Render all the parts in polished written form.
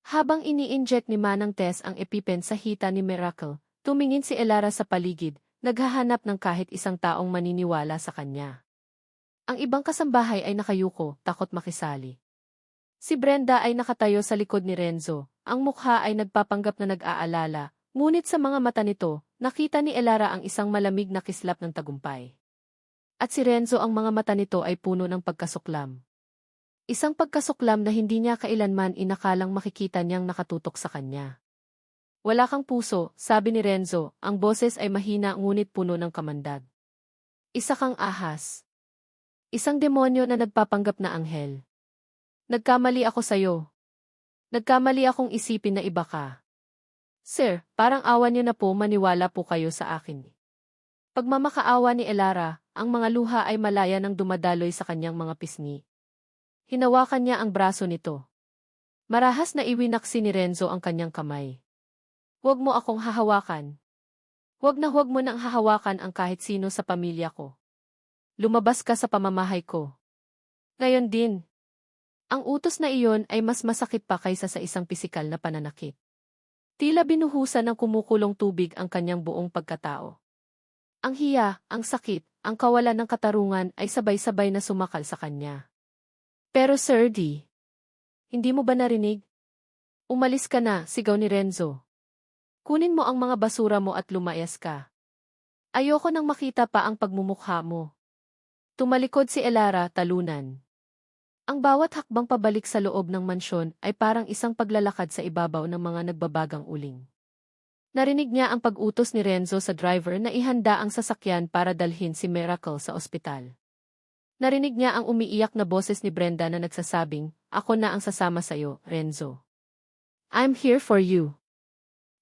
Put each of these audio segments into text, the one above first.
Habang ini-inject ni Manang Tess ang EpiPen sa hita ni Miracle, tumingin si Elara sa paligid, naghahanap ng kahit isang taong maniniwala sa kanya. Ang ibang kasambahay ay nakayuko, takot makisali. Si Brenda ay nakatayo sa likod ni Renzo, ang mukha ay nagpapanggap na nag-aalala, ngunit sa mga mata nito, nakita ni Elara ang isang malamig na kislap ng tagumpay. At si Renzo ang mga mata nito ay puno ng pagkasuklam. Isang pagkasuklam na hindi niya kailanman inakalang makikita niyang nakatutok sa kanya. Wala kang puso, sabi ni Renzo, ang boses ay mahina ngunit puno ng kamandag. Isa kang ahas. Isang demonyo na nagpapanggap na anghel. Nagkamali ako sa'yo. Nagkamali akong isipin na iba ka. Sir, parang awa niyo na po maniwala po kayo sa akin. Pagmamakaawa ni Elara, ang mga luha ay malaya nang dumadaloy sa kanyang mga pisngi. Hinawakan niya ang braso nito. Marahas na iwinaksi ni Renzo ang kanyang kamay. Huwag mo akong hahawakan. Huwag mo nang hahawakan ang kahit sino sa pamilya ko. Lumabas ka sa pamamahay ko. Ngayon din. Ang utos na iyon ay mas masakit pa kaysa sa isang pisikal na pananakit. Tila binuhusan ng kumukulong tubig ang kanyang buong pagkatao. Ang hiya, ang sakit, ang kawalan ng katarungan ay sabay-sabay na sumakal sa kanya. Pero Sir D, hindi mo ba narinig? Umalis ka na, sigaw ni Renzo. Kunin mo ang mga basura mo at lumayas ka. Ayoko nang makita pa ang pagmumukha mo. Tumalikod si Elara, talunan. Ang bawat hakbang pabalik sa loob ng mansyon ay parang isang paglalakad sa ibabaw ng mga nagbabagang uling. Narinig niya ang pag-utos ni Renzo sa driver na ihanda ang sasakyan para dalhin si Miracle sa ospital. Narinig niya ang umiiyak na boses ni Brenda na nagsasabing, "Ako na ang sasama sa'yo, Renzo. I'm here for you."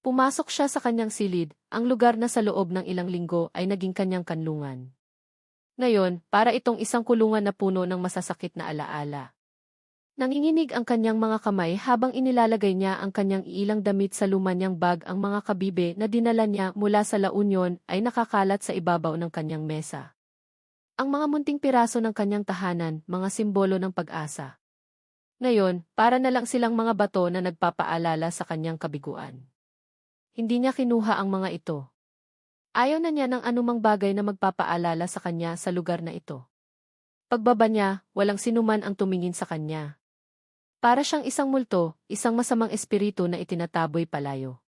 Pumasok siya sa kanyang silid, ang lugar na sa loob ng ilang linggo ay naging kanyang kanlungan. Ngayon, para itong isang kulungan na puno ng masasakit na alaala. Nanginginig ang kanyang mga kamay habang inilalagay niya ang kanyang ilang damit sa luma niyang bag. Ang mga kabibe na dinala niya mula sa La Union ay nakakalat sa ibabaw ng kanyang mesa. Ang mga munting piraso ng kanyang tahanan, mga simbolo ng pag-asa. Ngayon, para na lang silang mga bato na nagpapaalala sa kanyang kabiguan. Hindi niya kinuha ang mga ito. Ayaw na niya ng anumang bagay na magpapaalala sa kanya sa lugar na ito. Pagbaba niya, walang sinuman ang tumingin sa kanya. Para siyang isang multo, isang masamang espiritu na itinataboy palayo.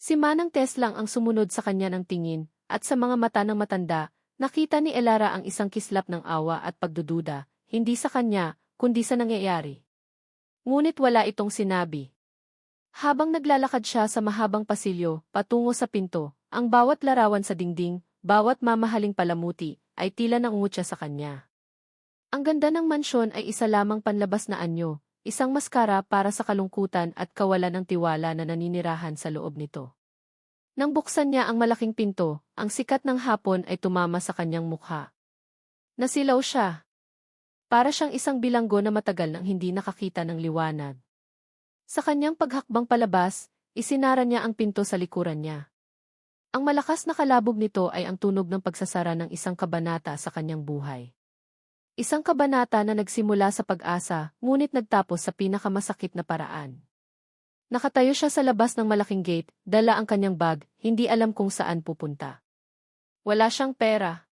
Si Manang Tess lang ang sumunod sa kanya ng tingin, at sa mga mata ng matanda, nakita ni Elara ang isang kislap ng awa at pagdududa, hindi sa kanya, kundi sa nangyayari. Ngunit wala itong sinabi. Habang naglalakad siya sa mahabang pasilyo, patungo sa pinto, ang bawat larawan sa dingding, bawat mamahaling palamuti, ay tila nangungutya sa kanya. Ang ganda ng mansyon ay isa lamang panlabas na anyo, isang maskara para sa kalungkutan at kawalan ng tiwala na naninirahan sa loob nito. Nang buksan niya ang malaking pinto, ang sikat ng hapon ay tumama sa kanyang mukha. Nasilaw siya. Para siyang isang bilanggo na matagal nang hindi nakakita ng liwanag. Sa kanyang paghakbang palabas, isinara niya ang pinto sa likuran niya. Ang malakas na kalabog nito ay ang tunog ng pagsasara ng isang kabanata sa kanyang buhay. Isang kabanata na nagsimula sa pag-asa, ngunit nagtapos sa pinakamasakit na paraan. Nakatayo siya sa labas ng malaking gate, dala ang kanyang bag, hindi alam kung saan pupunta. Wala siyang pera.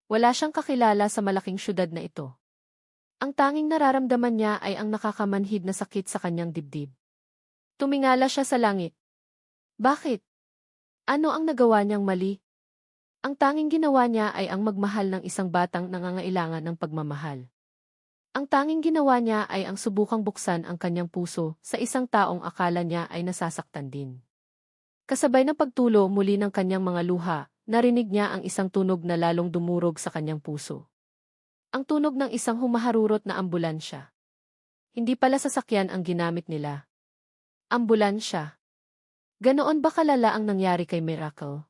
Wala siyang kakilala sa malaking syudad na ito. Ang tanging nararamdaman niya ay ang nakakamanhid na sakit sa kanyang dibdib. Tumingala siya sa langit. Bakit? Ano ang nagawa niyang mali? Ang tanging ginawa niya ay ang magmahal ng isang batang nangangailangan ng pagmamahal. Ang tanging ginawa niya ay ang subukang buksan ang kanyang puso sa isang taong akala niya ay nasasaktan din. Kasabay ng pagtulo muli ng kanyang mga luha, narinig niya ang isang tunog na lalong dumurog sa kanyang puso. Ang tunog ng isang humaharurot na ambulansya. Hindi pala sasakyan ang ginamit nila. Ambulansya. Ganoon ba kalala ang nangyari kay Miracle?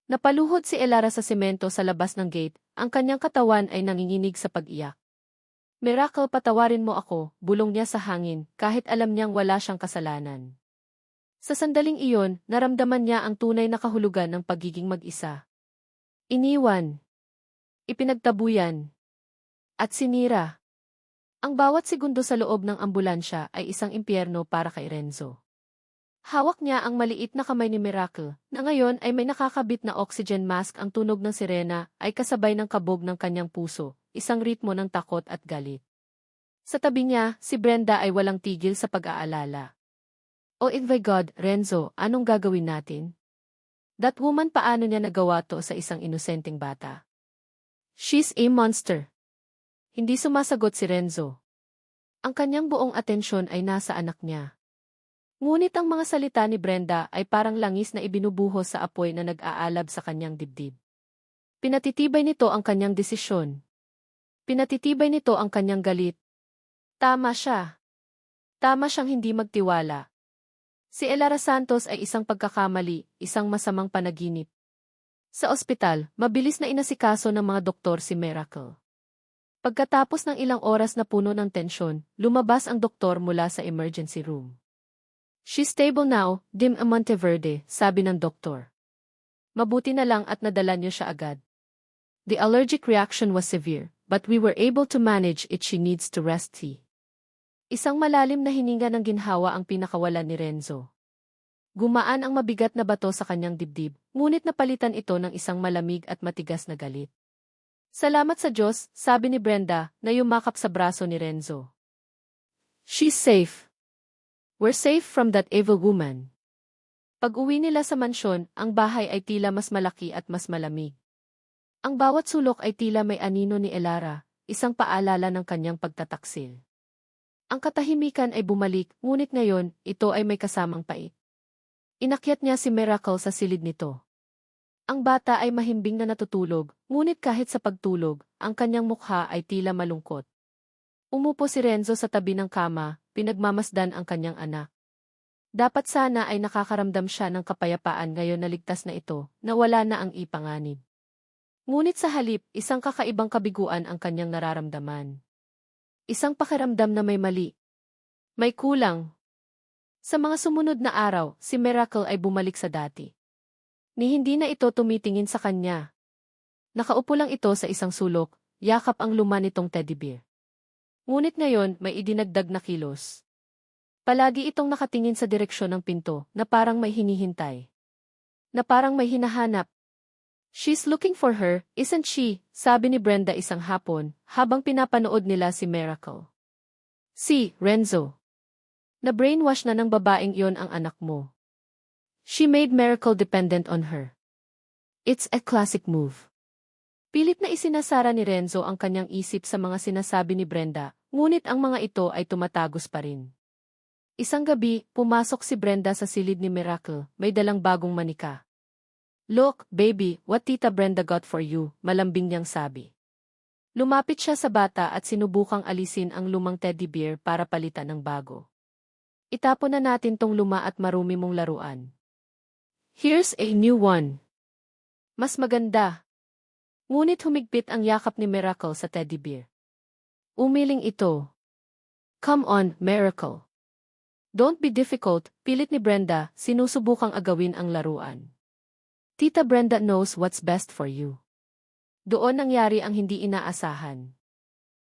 Napaluhod si Elara sa semento sa labas ng gate, ang kanyang katawan ay nanginginig sa pag-iyak. Miracle, patawarin mo ako, bulong niya sa hangin, kahit alam niyang wala siyang kasalanan. Sa sandaling iyon, naramdaman niya ang tunay na kahulugan ng pagiging mag-isa. Iniwan. Ipinagtabuyan. At sinira. Ang bawat segundo sa loob ng ambulansya ay isang impyerno para kay Renzo. Hawak niya ang maliit na kamay ni Miracle, na ngayon ay may nakakabit na oxygen mask. Ang tunog ng sirena ay kasabay ng kabog ng kanyang puso, isang ritmo ng takot at galit. Sa tabi niya, si Brenda ay walang tigil sa pag-aalala. Oh my God, Renzo, anong gagawin natin? That woman, paano niya nagawa to sa isang inosenteng bata? She's a monster. Hindi sumasagot si Renzo. Ang kanyang buong atensyon ay nasa anak niya. Ngunit ang mga salita ni Brenda ay parang langis na ibinubuhos sa apoy na nag-aalab sa kanyang dibdib. Pinatitibay nito ang kanyang desisyon. Pinatitibay nito ang kanyang galit. Tama siya. Tama siyang hindi magtiwala. Si Elara Santos ay isang pagkakamali, isang masamang panaginip. Sa ospital, mabilis na inasikaso ng mga doktor si Miracle. Pagkatapos ng ilang oras na puno ng tensyon, lumabas ang doktor mula sa emergency room. She's stable now, Dim Monteverde, sabi ng doktor. Mabuti na lang at nadala niyo siya agad. The allergic reaction was severe, but we were able to manage it. She needs to rest. Isang malalim na hininga ng ginhawa ang pinakawalan ni Renzo. Gumaan ang mabigat na bato sa kanyang dibdib, ngunit napalitan ito ng isang malamig at matigas na galit. Salamat sa Diyos, sabi ni Brenda, na yumakap sa braso ni Renzo. She's safe. We're safe from that evil woman. Pag-uwi nila sa mansyon, ang bahay ay tila mas malaki at mas malamig. Ang bawat sulok ay tila may anino ni Elara, isang paalala ng kanyang pagtataksil. Ang katahimikan ay bumalik, ngunit ngayon, ito ay may kasamang pait. Inakyat niya si Miracle sa silid nito. Ang bata ay mahimbing na natutulog, ngunit kahit sa pagtulog, ang kanyang mukha ay tila malungkot. Umupo si Renzo sa tabi ng kama, pinagmamasdan ang kanyang anak. Dapat sana ay nakakaramdam siya ng kapayapaan ngayon na ligtas na ito, na wala na ang ipanganib. Ngunit sa halip, isang kakaibang kabiguan ang kanyang nararamdaman. Isang pakiramdam na may mali. May kulang. Sa mga sumunod na araw, si Miracle ay bumalik sa dati. Ni hindi na ito tumitingin sa kanya. Nakaupo lang ito sa isang sulok, yakap ang luma nitong teddy bear. Ngunit ngayon, may idinagdag na kilos. Palagi itong nakatingin sa direksyon ng pinto, na parang may hinihintay. Na parang may hinahanap. She's looking for her, isn't she? Sabi ni Brenda isang hapon, habang pinapanood nila si Miracle. Si, Renzo. Na-brainwash na ng babaeng iyon ang anak mo. She made Miracle dependent on her. It's a classic move. Pilit na isinasara ni Renzo ang kanyang isip sa mga sinasabi ni Brenda, ngunit ang mga ito ay tumatagos pa rin. Isang gabi, pumasok si Brenda sa silid ni Miracle, may dalang bagong manika. Look, baby, what Tita Brenda got for you, malambing niyang sabi. Lumapit siya sa bata at sinubukang alisin ang lumang teddy bear para palitan ng bago. Itapon na natin tong luma at marumi mong laruan. Here's a new one. Mas maganda. Ngunit humigpit ang yakap ni Miracle sa teddy bear. Umiling ito. Come on, Miracle. Don't be difficult, pilit ni Brenda, sinusubukang agawin ang laruan. Tita Brenda knows what's best for you. Doon nangyari ang hindi inaasahan.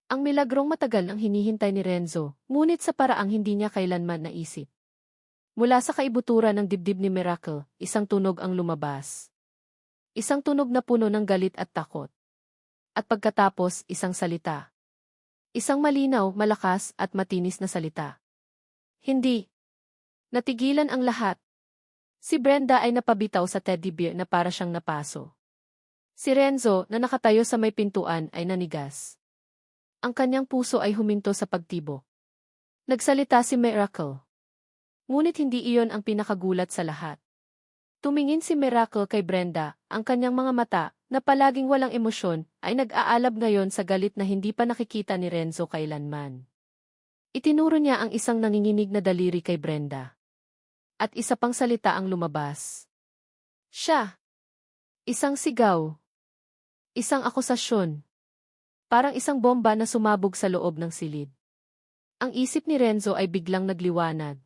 Ang milagrong matagal ang hinihintay ni Renzo, ngunit sa paraang hindi niya kailanman naisip. Mula sa kaibuturan ng dibdib ni Miracle, isang tunog ang lumabas. Isang tunog na puno ng galit at takot. At pagkatapos, isang salita. Isang malinaw, malakas at matinis na salita. Hindi. Natigilan ang lahat. Si Brenda ay napabitaw sa teddy bear na para siyang napaso. Si Renzo, na nakatayo sa may pintuan, ay nanigas. Ang kanyang puso ay huminto sa pagtibok. Nagsalita si Miracle. Ngunit hindi iyon ang pinakagulat sa lahat. Tumingin si Miracle kay Brenda, ang kanyang mga mata, na palaging walang emosyon, ay nag-aalab ngayon sa galit na hindi pa nakikita ni Renzo kailanman. Itinuro niya ang isang nanginginig na daliri kay Brenda. At isa pang salita ang lumabas. Siya. Isang sigaw. Isang akusasyon. Parang isang bomba na sumabog sa loob ng silid. Ang isip ni Renzo ay biglang nagliwanag.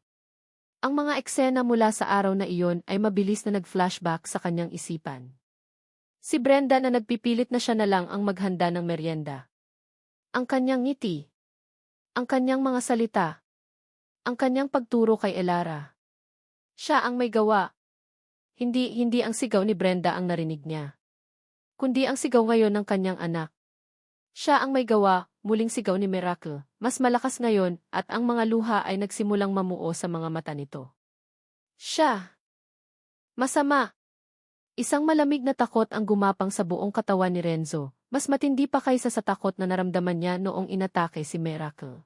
Ang mga eksena mula sa araw na iyon ay mabilis na nag-flashback sa kanyang isipan. Si Brenda na nagpipilit na siya na lang ang maghanda ng merienda. Ang kanyang ngiti. Ang kanyang mga salita. Ang kanyang pagturo kay Elara. Siya ang may gawa. Hindi ang sigaw ni Brenda ang narinig niya. Kundi ang sigaw ngayon ng kanyang anak. Siya ang may gawa, muling sigaw ni Miracle. Mas malakas ngayon at ang mga luha ay nagsimulang mamuo sa mga mata nito. Siya. Masama. Isang malamig na takot ang gumapang sa buong katawan ni Renzo, mas matindi pa kaysa sa takot na naramdaman niya noong inatake si Miracle.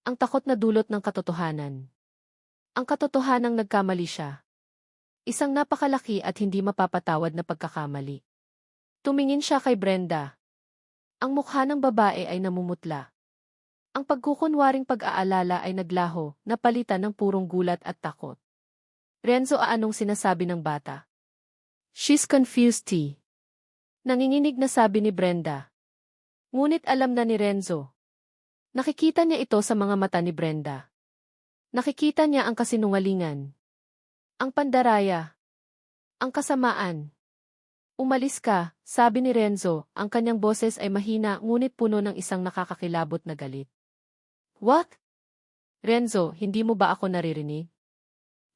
Ang takot na dulot ng katotohanan. Ang katotohanang nagkamali siya. Isang napakalaki at hindi mapapatawad na pagkakamali. Tumingin siya kay Brenda. Ang mukha ng babae ay namumutla. Ang pagkukunwaring pag-aalala ay naglaho, napalitan ng purong gulat at takot. Renzo, anong sinasabi ng bata? She's confused, T. Nanginginig na sabi ni Brenda. Ngunit alam na ni Renzo. Nakikita niya ito sa mga mata ni Brenda. Nakikita niya ang kasinungalingan. Ang pandaraya. Ang kasamaan. Umalis ka, sabi ni Renzo, ang kanyang boses ay mahina ngunit puno ng isang nakakakilabot na galit. What? Renzo, hindi mo ba ako naririnig?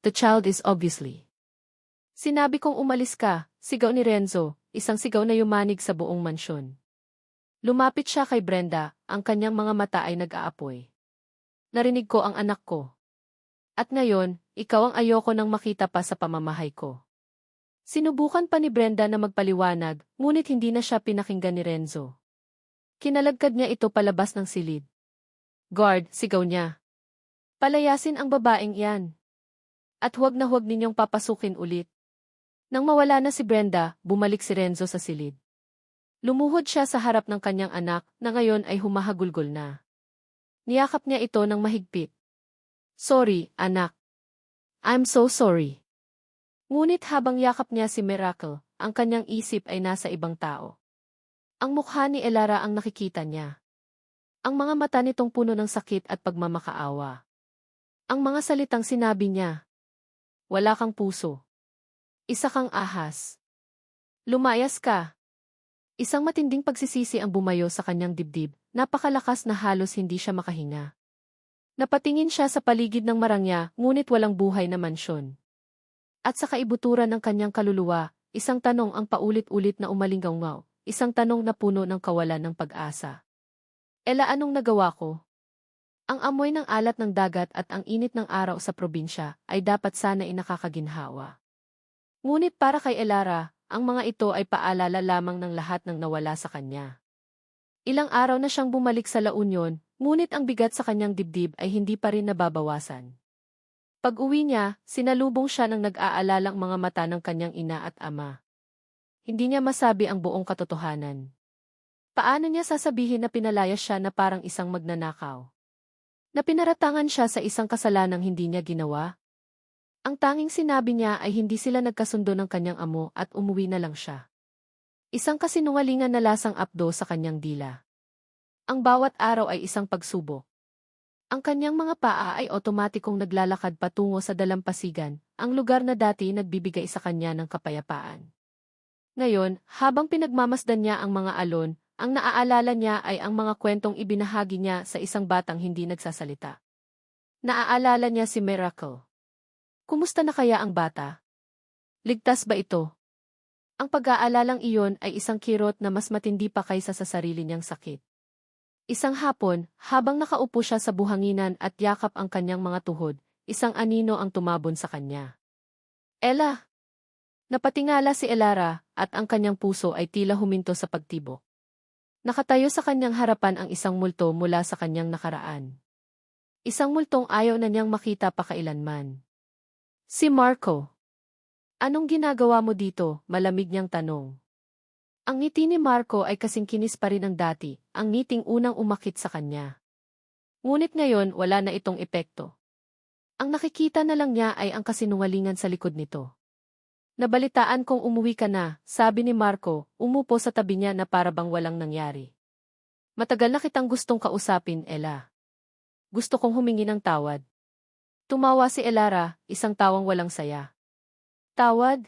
The child is obviously. Sinabi kong umalis ka, sigaw ni Renzo, isang sigaw na yumanig sa buong mansyon. Lumapit siya kay Brenda, ang kanyang mga mata ay nag-aapoy. Narinig ko ang anak ko. At ngayon, ikaw ang ayoko nang makita pa sa pamamahay ko. Sinubukan pa ni Brenda na magpaliwanag, ngunit hindi na siya pinakinggan ni Renzo. Kinalagkad niya ito palabas ng silid. Guard, sigaw niya. Palayasin ang babaeng iyan. At huwag na huwag ninyong papasukin ulit. Nang mawala na si Brenda, bumalik si Renzo sa silid. Lumuhod siya sa harap ng kanyang anak na ngayon ay humahagulgol na. Niyakap niya ito ng mahigpit. Sorry, anak. I'm so sorry. Ngunit habang yakap niya si Miracle, ang kanyang isip ay nasa ibang tao. Ang mukha ni Elara ang nakikita niya. Ang mga mata nitong puno ng sakit at pagmamakaawa. Ang mga salitang sinabi niya. Wala kang puso. Isa kang ahas. Lumayas ka. Isang matinding pagsisisi ang bumayo sa kanyang dibdib, napakalakas na halos hindi siya makahinga. Napatingin siya sa paligid ng marangya, ngunit walang buhay na mansyon. At sa kaibuturan ng kanyang kaluluwa, isang tanong ang paulit-ulit na umalingaw-ngaw, isang tanong na puno ng kawalan ng pag-asa. Ela, anong nagawa ko? Ang amoy ng alat ng dagat at ang init ng araw sa probinsya ay dapat sana nakakaginhawa. Ngunit para kay Elara, ang mga ito ay paalala lamang ng lahat ng nawala sa kanya. Ilang araw na siyang bumalik sa La Union, ngunit ang bigat sa kanyang dibdib ay hindi pa rin nababawasan. Pag-uwi niya, sinalubong siya ng nag-aalalang mga mata ng kanyang ina at ama. Hindi niya masabi ang buong katotohanan. Paano niya sasabihin na pinalaya siya na parang isang magnanakaw? Na pinaratangan siya sa isang kasalanang hindi niya ginawa? Ang tanging sinabi niya ay hindi sila nagkasundo ng kanyang amo at umuwi na lang siya. Isang kasinungalingan na lasang apdo sa kanyang dila. Ang bawat araw ay isang pagsubok. Ang kanyang mga paa ay otomatikong naglalakad patungo sa dalampasigan, ang lugar na dati nagbibigay sa kanya ng kapayapaan. Ngayon, habang pinagmamasdan niya ang mga alon, ang naaalala niya ay ang mga kwentong ibinahagi niya sa isang batang hindi nagsasalita. Naaalala niya si Miracle. Kumusta na kaya ang bata? Ligtas ba ito? Ang pag-aalalang iyon ay isang kirot na mas matindi pa kaysa sa sarili niyang sakit. Isang hapon, habang nakaupo siya sa buhanginan at yakap ang kanyang mga tuhod, isang anino ang tumabon sa kanya. Ella! Napatingala si Elara at ang kanyang puso ay tila huminto sa pagtibok. Nakatayo sa kanyang harapan ang isang multo mula sa kanyang nakaraan. Isang multong ayaw na niyang makita pa kailanman. Si Marco. Anong ginagawa mo dito? Malamig niyang tanong. Ang ngiti ni Marco ay kasing kinis pa rin ang dati, ang ngiting unang umakit sa kanya. Ngunit ngayon wala na itong epekto. Ang nakikita na lang niya ay ang kasinungalingan sa likod nito. Nabalitaan kong umuwi ka na, sabi ni Marco, umupo sa tabi niya na para bang walang nangyari. Matagal na kitang gustong kausapin, Ella. Gusto kong humingi ng tawad. Tumawa si Elara, isang tawang walang saya. Tawad?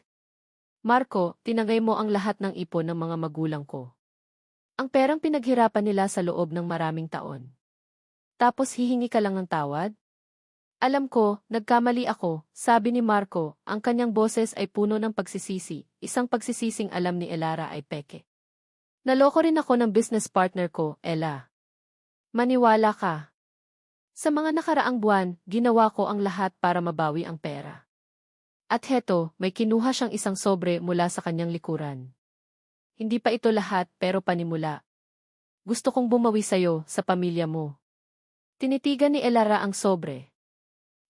Marco, tinangay mo ang lahat ng ipon ng mga magulang ko. Ang perang pinaghirapan nila sa loob ng maraming taon. Tapos hihingi ka lang ng tawad? Alam ko, nagkamali ako, sabi ni Marco, ang kanyang boses ay puno ng pagsisisi, isang pagsisising alam ni Elara ay peke. Naloko rin ako ng business partner ko, Ella. Maniwala ka. Sa mga nakaraang buwan, ginawa ko ang lahat para mabawi ang pera. At heto, may kinuha siyang isang sobre mula sa kanyang likuran. Hindi pa ito lahat pero panimula. Gusto kong bumawi sa'yo, sa pamilya mo. Tinitigan ni Elara ang sobre.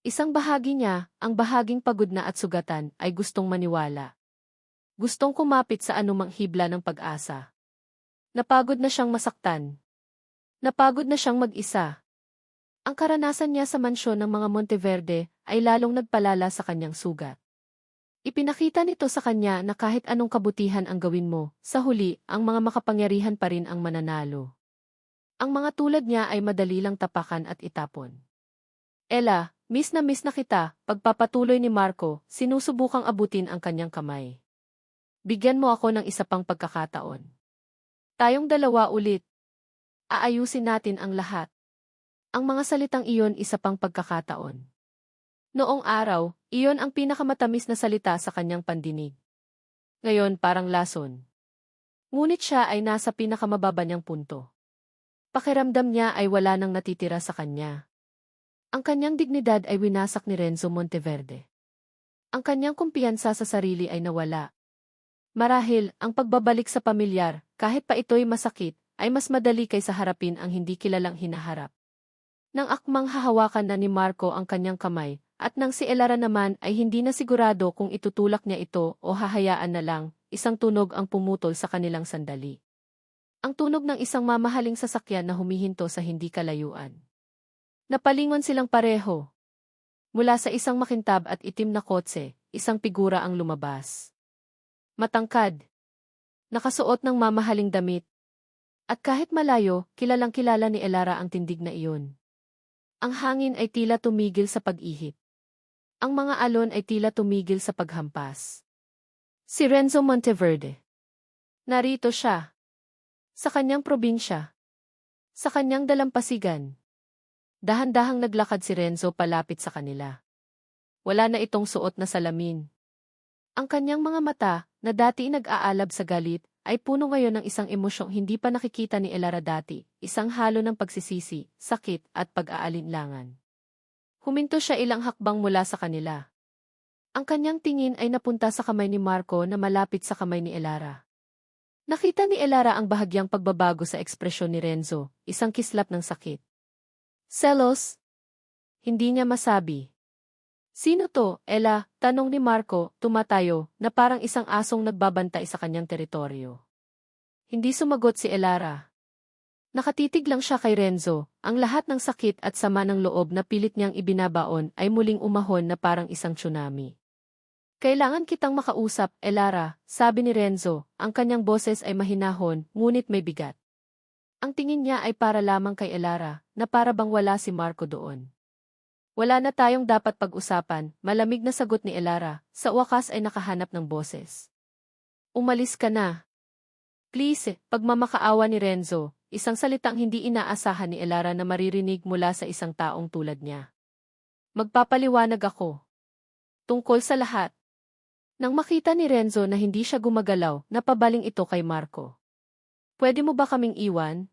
Isang bahagi niya, ang bahaging pagod na at sugatan, ay gustong maniwala. Gustong kumapit sa anumang hibla ng pag-asa. Napagod na siyang masaktan. Napagod na siyang mag-isa. Ang karanasan niya sa mansyon ng mga Monteverde ay lalong nagpalala sa kanyang sugat. Ipinakita nito sa kanya na kahit anong kabutihan ang gawin mo, sa huli, ang mga makapangyarihan pa rin ang mananalo. Ang mga tulad niya ay madali lang tapakan at itapon. Ella, miss na kita, pagpapatuloy ni Marco, sinusubukang abutin ang kanyang kamay. Bigyan mo ako ng isa pang pagkakataon. Tayong dalawa ulit. Aayusin natin ang lahat. Ang mga salitang iyon isa pang pagkakataon. Noong araw, iyon ang pinakamatamis na salita sa kanyang pandinig. Ngayon parang lason. Ngunit siya ay nasa pinakamababa niyang punto. Pakiramdam niya ay wala nang natitira sa kanya. Ang kanyang dignidad ay winasak ni Renzo Monteverde. Ang kanyang kumpiyansa sa sarili ay nawala. Marahil, ang pagbabalik sa pamilyar, kahit pa ito'y masakit, ay mas madali kaysa harapin ang hindi kilalang hinaharap. Nang akmang hahawakan na ni Marco ang kanyang kamay, at nang si Elara naman ay hindi na sigurado kung itutulak niya ito o hahayaan na lang, isang tunog ang pumutol sa kanilang sandali. Ang tunog ng isang mamahaling sasakyan na humihinto sa hindi kalayuan. Napalingon silang pareho. Mula sa isang makintab at itim na kotse, isang figura ang lumabas. Matangkad. Nakasuot ng mamahaling damit. At kahit malayo, kilalang-kilala ni Elara ang tindig na iyon. Ang hangin ay tila tumigil sa pag-ihip. Ang mga alon ay tila tumigil sa paghampas. Si Renzo Monteverde. Narito siya. Sa kanyang probinsya. Sa kanyang dalampasigan. Dahan-dahang naglakad si Renzo palapit sa kanila. Wala na itong suot na salamin. Ang kanyang mga mata, na dati nag-aalab sa galit, ay puno ngayon ng isang emosyong hindi pa nakikita ni Elara dati, isang halo ng pagsisisi, sakit, at pag-aalinlangan. Huminto siya ilang hakbang mula sa kanila. Ang kanyang tingin ay napunta sa kamay ni Marco na malapit sa kamay ni Elara. Nakita ni Elara ang bahagyang pagbabago sa ekspresyon ni Renzo, isang kislap ng sakit. Selos? Hindi niya masabi. Sino to, Ella? Tanong ni Marco, tumatayo, na parang isang asong nagbabantay sa kanyang teritoryo. Hindi sumagot si Elara. Nakatitig lang siya kay Renzo, ang lahat ng sakit at sama ng loob na pilit niyang ibinabaon ay muling umahon na parang isang tsunami. Kailangan kitang makausap, Elara, sabi ni Renzo, ang kanyang boses ay mahinahon, ngunit may bigat. Ang tingin niya ay para lamang kay Elara, na para bang wala si Marco doon. Wala na tayong dapat pag-usapan, malamig na sagot ni Elara, sa wakas ay nakahanap ng boses. Umalis ka na. Please, pagmamakaawa ni Renzo, isang salitang hindi inaasahan ni Elara na maririnig mula sa isang taong tulad niya. Magpapaliwanag ako. Tungkol sa lahat. Nang makita ni Renzo na hindi siya gumagalaw, napabaling ito kay Marco. Pwede mo ba kaming iwan?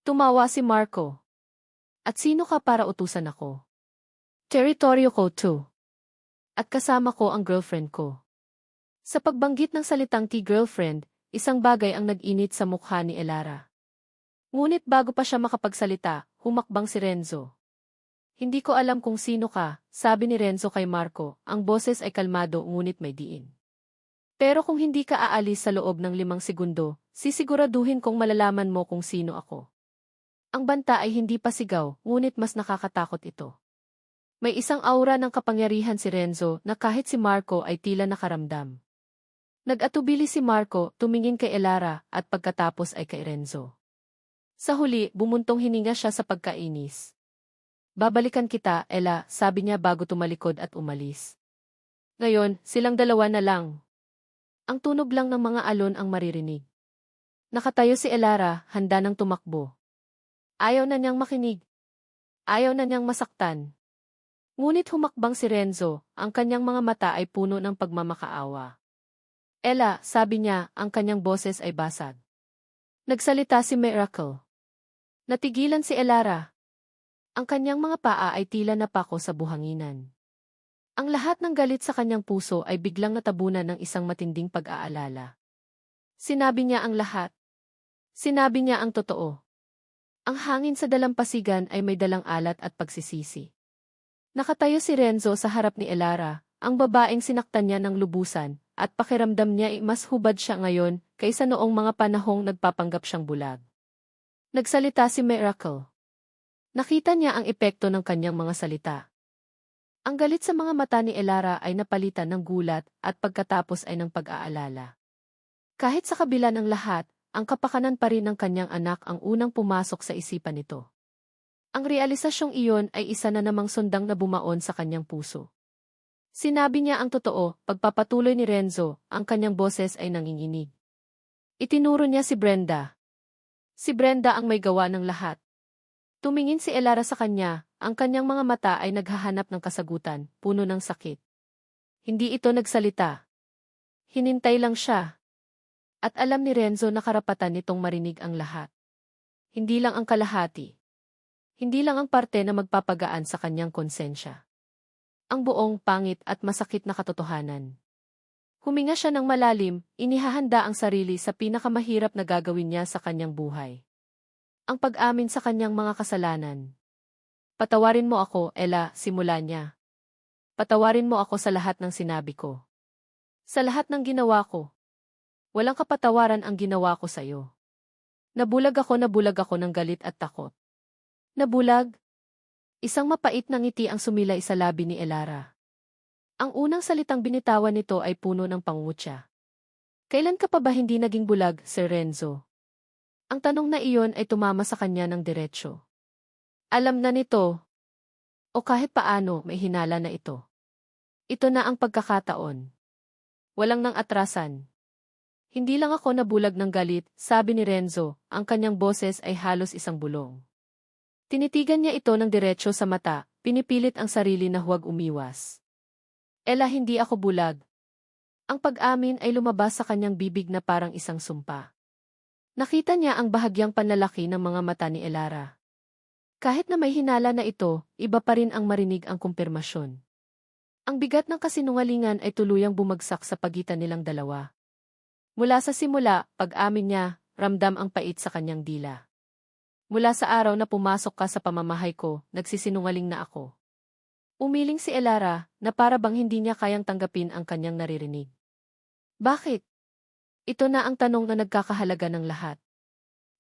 Tumawa si Marco. At sino ka para utusan ako? Teritoryo ko too. At kasama ko ang girlfriend ko. Sa pagbanggit ng salitang girlfriend, isang bagay ang nag-init sa mukha ni Elara. Ngunit bago pa siya makapagsalita, humakbang si Renzo. Hindi ko alam kung sino ka, sabi ni Renzo kay Marco, ang boses ay kalmado ngunit may diin. Pero kung hindi ka aalis sa loob ng 5 segundo, sisiguraduhin kong malalaman mo kung sino ako. Ang banta ay hindi pa sigaw, ngunit mas nakakatakot ito. May isang aura ng kapangyarihan si Renzo na kahit si Marco ay tila nakaramdam. Nag-atubili si Marco, tumingin kay Elara, at pagkatapos ay kay Renzo. Sa huli, bumuntong hininga siya sa pagkainis. Babalikan kita, Ella, sabi niya bago tumalikod at umalis. Ngayon, silang dalawa na lang. Ang tunog lang ng mga alon ang maririnig. Nakatayo si Elara, handa nang tumakbo. Ayaw na niyang makinig. Ayaw na niyang masaktan. Ngunit humakbang si Renzo, ang kanyang mga mata ay puno ng pagmamakaawa. Ella, sabi niya, ang kanyang boses ay basag. Nagsalita si Miracle. Natigilan si Elara. Ang kanyang mga paa ay tila napako sa buhanginan. Ang lahat ng galit sa kanyang puso ay biglang natabunan ng isang matinding pag-aalala. Sinabi niya ang lahat. Sinabi niya ang totoo. Ang hangin sa dalampasigan ay may dalang alat at pagsisisi. Nakatayo si Renzo sa harap ni Elara, ang babaeng sinaktan niya ng lubusan, at pakiramdam niya ay mas hubad siya ngayon kaysa noong mga panahong nagpapanggap siyang bulag. Nagsalita si Miracle. Nakita niya ang epekto ng kanyang mga salita. Ang galit sa mga mata ni Elara ay napalitan ng gulat at pagkatapos ay ng pag-aalala. Kahit sa kabila ng lahat, ang kapakanan pa rin ng kanyang anak ang unang pumasok sa isipan nito. Ang realisasyong iyon ay isa na namang sundang na bumaon sa kanyang puso. Sinabi niya ang totoo, pagpapatuloy ni Renzo, ang kanyang boses ay nanginginig. Itinuro niya si Brenda. Si Brenda ang may gawa ng lahat. Tumingin si Elara sa kanya, ang kanyang mga mata ay naghahanap ng kasagutan, puno ng sakit. Hindi ito nagsalita. Hinintay lang siya. At alam ni Renzo na karapatan nitong marinig ang lahat. Hindi lang ang kalahati. Hindi lang ang parte na magpapagaan sa kanyang konsensya. Ang buong pangit at masakit na katotohanan. Huminga siya ng malalim, inihahanda ang sarili sa pinakamahirap na gagawin niya sa kanyang buhay. Ang pag-amin sa kanyang mga kasalanan. Patawarin mo ako, Ella, simula niya. Patawarin mo ako sa lahat ng sinabi ko. Sa lahat ng ginawa ko. Walang kapatawaran ang ginawa ko sa iyo. Nabulag ako ng galit at takot. Nabulag? Isang mapait na ngiti ang sumilay sa labi ni Elara. Ang unang salitang binitawan nito ay puno ng pangungutya. Kailan ka pa ba hindi naging bulag, Sir Renzo? Ang tanong na iyon ay tumama sa kanya ng diretsyo. Alam na nito. O kahit paano, may hinala na ito. Ito na ang pagkakataon. Walang nang atrasan. Hindi lang ako nabulag ng galit, sabi ni Renzo, ang kanyang boses ay halos isang bulong. Tinitigan niya ito ng diretsyo sa mata, pinipilit ang sarili na huwag umiwas. Ella, hindi ako bulag. Ang pag-amin ay lumabas sa kanyang bibig na parang isang sumpa. Nakita niya ang bahagyang panlalaki ng mga mata ni Elara. Kahit na may hinala na ito, iba pa rin ang marinig ang kumpirmasyon. Ang bigat ng kasinungalingan ay tuluyang bumagsak sa pagitan nilang dalawa. Mula sa simula, pag-amin niya, ramdam ang pait sa kanyang dila. Mula sa araw na pumasok ka sa pamamahay ko, nagsisinungaling na ako. Umiling si Elara, na para bang hindi niya kayang tanggapin ang kanyang naririnig. Bakit? Ito na ang tanong na nagkakahalaga ng lahat.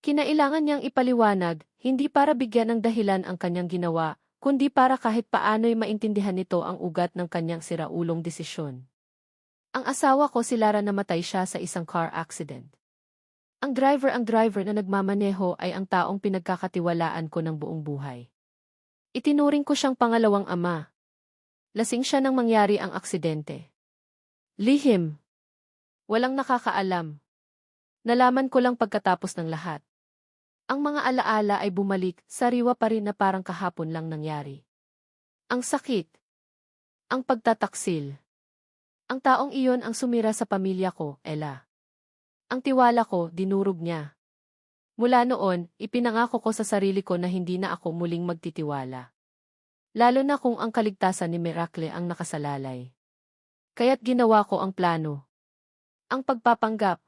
Kinailangan niyang ipaliwanag, hindi para bigyan ng dahilan ang kanyang ginawa, kundi para kahit paano'y maintindihan nito ang ugat ng kanyang siraulong desisyon. Ang asawa ko si Lara namatay siya sa isang car accident. Ang driver na nagmamaneho ay ang taong pinagkakatiwalaan ko ng buong buhay. Itinuring ko siyang pangalawang ama. Lasing siya nang mangyari ang aksidente. Lihim. Walang nakakaalam. Nalaman ko lang pagkatapos ng lahat. Ang mga alaala ay bumalik, sariwa pa rin na parang kahapon lang nangyari. Ang sakit. Ang pagtataksil. Ang taong iyon ang sumira sa pamilya ko, Ella. Ang tiwala ko, dinurog niya. Mula noon, ipinangako ko sa sarili ko na hindi na ako muling magtitiwala. Lalo na kung ang kaligtasan ni Miracle ang nakasalalay. Kaya't ginawa ko ang plano. Ang pagpapanggap.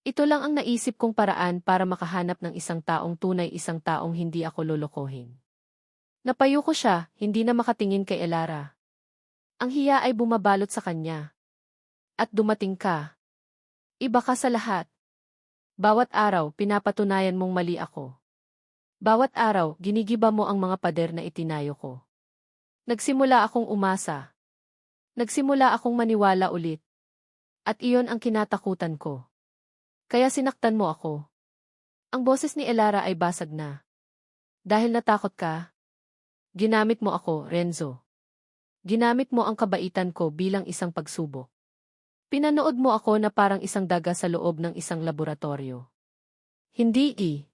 Ito lang ang naisip kong paraan para makahanap ng isang taong tunay, isang taong hindi ako lolokohin. Napayo ko siya, hindi na makatingin kay Elara. Ang hiya ay bumabalot sa kanya. At dumating ka. Iba ka sa lahat. Bawat araw, pinapatunayan mong mali ako. Bawat araw, ginigiba mo ang mga pader na itinayo ko. Nagsimula akong umasa. Nagsimula akong maniwala ulit. At iyon ang kinatakutan ko. Kaya sinaktan mo ako. Ang boses ni Elara ay basag na. Dahil natakot ka, ginamit mo ako, Renzo. Ginamit mo ang kabaitan ko bilang isang pagsubok. Pinanood mo ako na parang isang daga sa loob ng isang laboratorio. Hindi.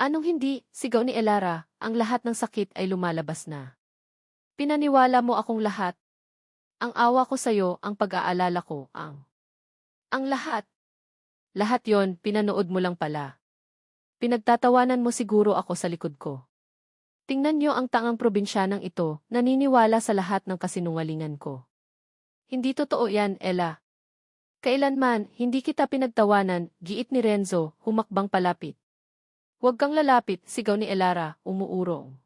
Anong hindi? Sigaw ni Elara, ang lahat ng sakit ay lumalabas na. Pinaniwala mo akong lahat. Ang awa ko sa'yo, ang pag-aalala ko, ang lahat. Lahat yon, pinanood mo lang pala. Pinagtatawanan mo siguro ako sa likod ko. Tingnan niyo ang tangang probinsyanang ito, naniniwala sa lahat ng kasinungalingan ko. Hindi totoo yan, Ella. Kailanman, hindi kita pinagtawanan, giit ni Renzo, humakbang palapit. Huwag kang lalapit, sigaw ni Elara, umuurong.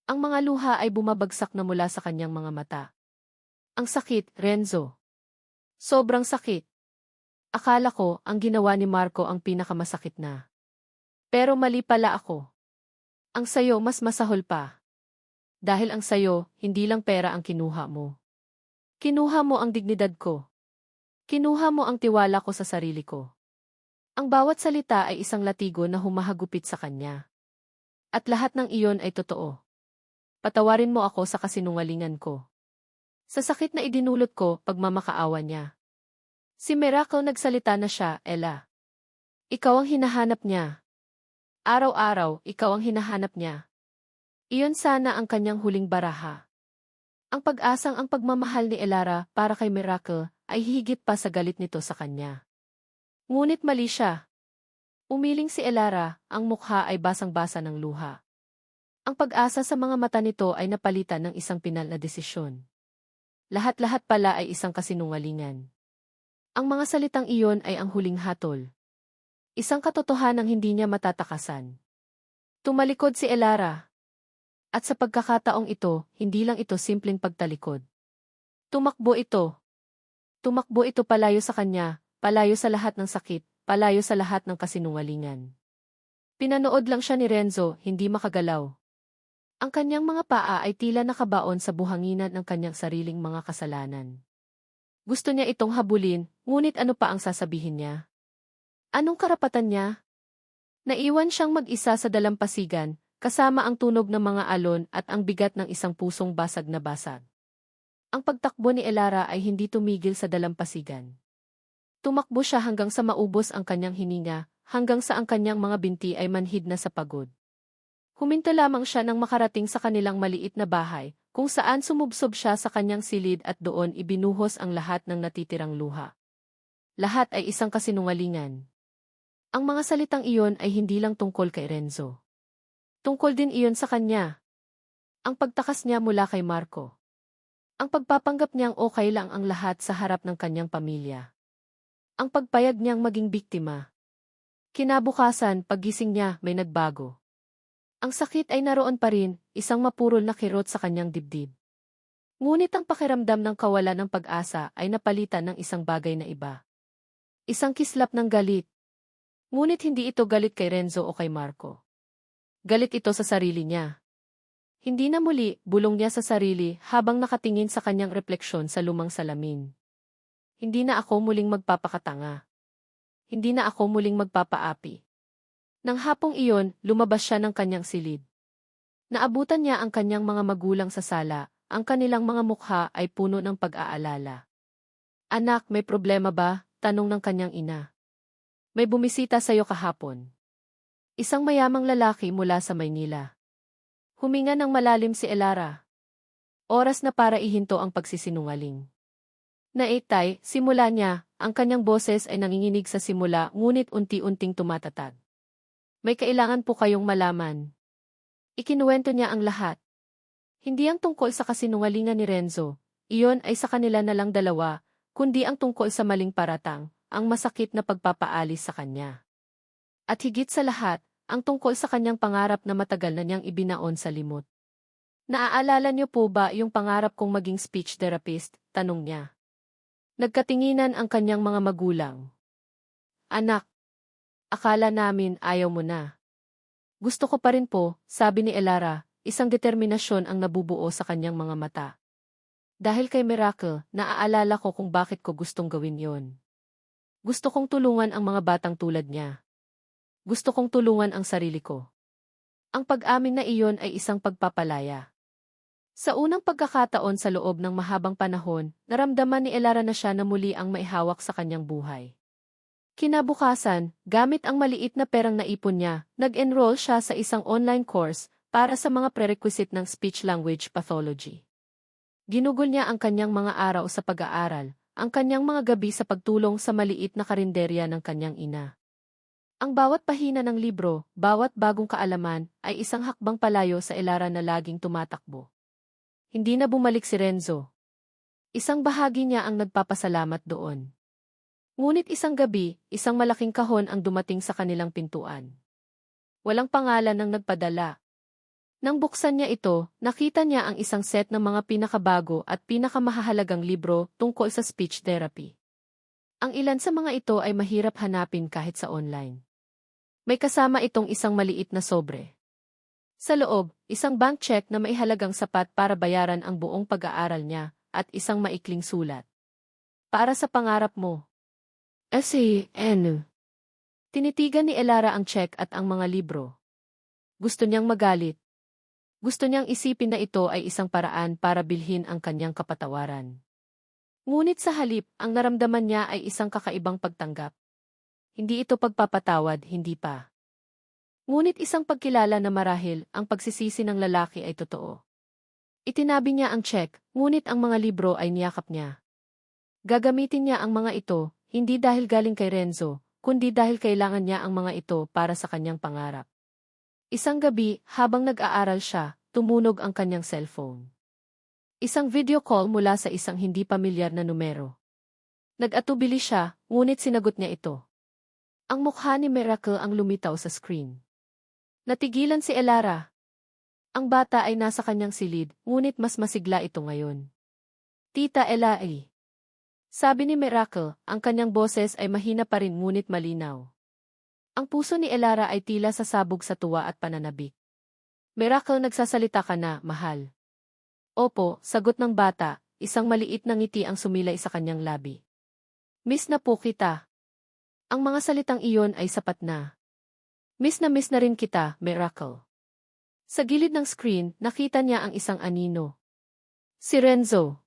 Ang mga luha ay bumabagsak na mula sa kanyang mga mata. Ang sakit, Renzo. Sobrang sakit. Akala ko, ang ginawa ni Marco ang pinakamasakit na. Pero mali pala ako. Ang sayo mas masahol pa. Dahil ang sayo, hindi lang pera ang kinuha mo. Kinuha mo ang dignidad ko. Kinuha mo ang tiwala ko sa sarili ko. Ang bawat salita ay isang latigo na humahagupit sa kanya. At lahat ng iyon ay totoo. Patawarin mo ako sa kasinungalingan ko. Sa sakit na idinulot ko, pagmamakaawa niya. Si Miracle nagsalita na siya, Ella. Ikaw ang hinahanap niya. Araw-araw, ikaw ang hinahanap niya. Iyon sana ang kanyang huling baraha. Ang pag-asang ang pagmamahal ni Elara para kay Miracle ay higit pa sa galit nito sa kanya. Ngunit mali siya. Umiling si Elara, ang mukha ay basang-basa ng luha. Ang pag-asa sa mga mata nito ay napalitan ng isang pinal na desisyon. Lahat-lahat pala ay isang kasinungalingan. Ang mga salitang iyon ay ang huling hatol. Isang katotohanang hindi niya matatakasan. Tumalikod si Elara. At sa pagkakataong ito, hindi lang ito simpleng pagtalikod. Tumakbo ito. Tumakbo ito palayo sa kanya, palayo sa lahat ng sakit, palayo sa lahat ng kasinungalingan. Pinanood lang siya ni Renzo, hindi makagalaw. Ang kanyang mga paa ay tila nakabaon sa buhanginan ng kanyang sariling mga kasalanan. Gusto niya itong habulin, ngunit ano pa ang sasabihin niya? Anong karapatan niya? Naiwan siyang mag-isa sa dalampasigan, kasama ang tunog ng mga alon at ang bigat ng isang pusong basag na basag. Ang pagtakbo ni Elara ay hindi tumigil sa dalampasigan. Tumakbo siya hanggang sa maubos ang kanyang hininga, hanggang sa ang kanyang mga binti ay manhid na sa pagod. Huminto lamang siya nang makarating sa kanilang maliit na bahay, kung saan sumubsob siya sa kanyang silid at doon ibinuhos ang lahat ng natitirang luha. Lahat ay isang kasinungalingan. Ang mga salitang iyon ay hindi lang tungkol kay Renzo. Tungkol din iyon sa kanya. Ang pagtakas niya mula kay Marco. Ang pagpapanggap niyang okay lang ang lahat sa harap ng kanyang pamilya. Ang pagpayag niyang maging biktima. Kinabukasan, paggising niya, may nagbago. Ang sakit ay naroon pa rin, isang mapurol na kirot sa kanyang dibdib. Ngunit ang pakiramdam ng kawalan ng pag-asa ay napalitan ng isang bagay na iba. Isang kislap ng galit. Ngunit hindi ito galit kay Renzo o kay Marco. Galit ito sa sarili niya. Hindi na muli, bulong niya sa sarili habang nakatingin sa kanyang refleksyon sa lumang salamin. Hindi na ako muling magpapakatanga. Hindi na ako muling magpapaapi. Nang hapong iyon, lumabas siya ng kanyang silid. Naabutan niya ang kanyang mga magulang sa sala, ang kanilang mga mukha ay puno ng pag-aalala. Anak, may problema ba? Tanong ng kanyang ina. May bumisita sa'yo kahapon. Isang mayamang lalaki mula sa Maynila. Huminga ng malalim si Elara. Oras na para ihinto ang pagsisinungaling. Naitay, simula niya, ang kanyang boses ay nanginginig sa simula ngunit unti-unting tumatatag. May kailangan po kayong malaman. Ikinuwento niya ang lahat. Hindi ang tungkol sa kasinungalingan ni Renzo, iyon ay sa kanila na lang dalawa, kundi ang tungkol sa maling paratang, ang masakit na pagpapaalis sa kanya. At higit sa lahat, ang tungkol sa kanyang pangarap na matagal na niyang ibinaon sa limot. Naaalala niyo po ba yung pangarap kong maging speech therapist? Tanong niya. Nagkatinginan ang kanyang mga magulang. Anak, akala namin ayaw mo na. Gusto ko pa rin po, sabi ni Elara, isang determinasyon ang nabubuo sa kanyang mga mata. Dahil kay Miracle, naaalala ko kung bakit ko gustong gawin yon. Gusto kong tulungan ang mga batang tulad niya. Gusto kong tulungan ang sarili ko. Ang pag-amin na iyon ay isang pagpapalaya. Sa unang pagkakataon sa loob ng mahabang panahon, naramdaman ni Elara na siya na muli ang maihawak sa kanyang buhay. Kinabukasan, gamit ang maliit na perang naipon niya, nag-enroll siya sa isang online course para sa mga prerequisite ng speech-language pathology. Ginugol niya ang kanyang mga araw sa pag-aaral, ang kanyang mga gabi sa pagtulong sa maliit na karinderya ng kanyang ina. Ang bawat pahina ng libro, bawat bagong kaalaman, ay isang hakbang palayo sa Elara na laging tumatakbo. Hindi na bumalik si Renzo. Isang bahagi niya ang nagpapasalamat doon. Ngunit isang gabi, isang malaking kahon ang dumating sa kanilang pintuan. Walang pangalan ng nagpadala. Nang buksan niya ito, nakita niya ang isang set ng mga pinakabago at pinakamahalagang libro tungkol sa speech therapy. Ang ilan sa mga ito ay mahirap hanapin kahit sa online. May kasama itong isang maliit na sobre. Sa loob, isang bank check na may halagang sapat para bayaran ang buong pag-aaral niya, at isang maikling sulat. Para sa pangarap mo. S.A.N. Tinitigan ni Elara ang check at ang mga libro. Gusto niyang magalit. Gusto niyang isipin na ito ay isang paraan para bilhin ang kanyang kapatawaran. Ngunit sa halip, ang naramdaman niya ay isang kakaibang pagtanggap. Hindi ito pagpapatawad, hindi pa. Ngunit isang pagkilala na marahil ang pagsisisi ng lalaki ay totoo. Itinabi niya ang check, ngunit ang mga libro ay niyakap niya. Gagamitin niya ang mga ito, hindi dahil galing kay Renzo, kundi dahil kailangan niya ang mga ito para sa kanyang pangarap. Isang gabi, habang nag-aaral siya, tumunog ang kanyang cellphone. Isang video call mula sa isang hindi pamilyar na numero. Nag-atubili siya, ngunit sinagot niya ito. Ang mukha ni Miracle ang lumitaw sa screen. Natigilan si Elara. Ang bata ay nasa kanyang silid, ngunit mas masigla ito ngayon. Tita Elai. Sabi ni Miracle, ang kanyang boses ay mahina pa rin ngunit malinaw. Ang puso ni Elara ay tila sasabog sa tuwa at pananabik. Miracle, nagsasalita ka na, mahal. Opo, sagot ng bata, isang maliit na ngiti ang sumilay sa kanyang labi. Miss na po kita. Ang mga salitang iyon ay sapat na. Miss na rin kita, Miracle. Sa gilid ng screen, nakita niya ang isang anino. Si Renzo.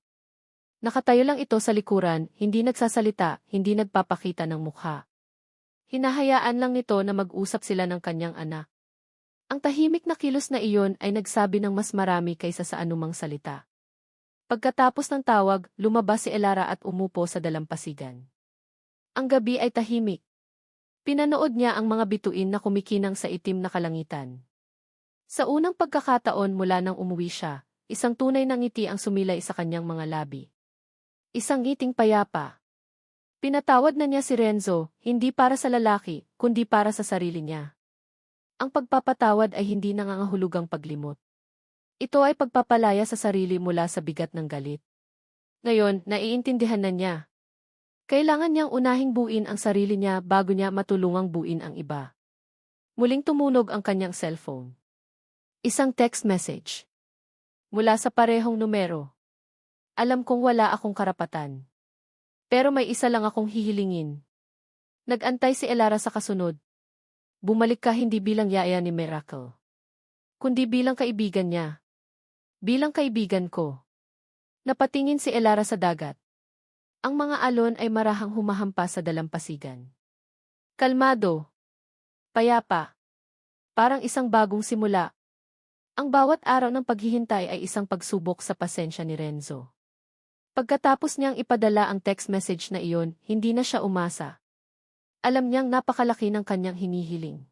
Nakatayo lang ito sa likuran, hindi nagsasalita, hindi nagpapakita ng mukha. Hinahayaan lang nito na mag-usap sila ng kanyang anak. Ang tahimik na kilos na iyon ay nagsabi ng mas marami kaysa sa anumang salita. Pagkatapos ng tawag, lumabas si Elara at umupo sa dalampasigan. Ang gabi ay tahimik. Pinanood niya ang mga bituin na kumikinang sa itim na kalangitan. Sa unang pagkakataon mula nang umuwi siya, isang tunay na ngiti ang sumilay sa kanyang mga labi. Isang ngiting payapa. Pinatawad na niya si Renzo, hindi para sa lalaki, kundi para sa sarili niya. Ang pagpapatawad ay hindi nangangahulugang paglimot. Ito ay pagpapalaya sa sarili mula sa bigat ng galit. Ngayon, naiintindihan na niya. Kailangan niyang unahing buuin ang sarili niya bago niya matulungang buuin ang iba. Muling tumunog ang kanyang cellphone. Isang text message. Mula sa parehong numero. Alam kong wala akong karapatan. Pero may isa lang akong hihilingin. Nag-antay si Elara sa kasunod. Bumalik ka hindi bilang yaya ni Miracle, kundi bilang kaibigan niya. Bilang kaibigan ko. Napatingin si Elara sa dagat. Ang mga alon ay marahang humahampas sa dalampasigan. Kalmado. Payapa. Parang isang bagong simula. Ang bawat araw ng paghihintay ay isang pagsubok sa pasensya ni Renzo. Pagkatapos niyang ipadala ang text message na iyon, hindi na siya umasa. Alam niyang napakalaki ng kanyang hinihiling.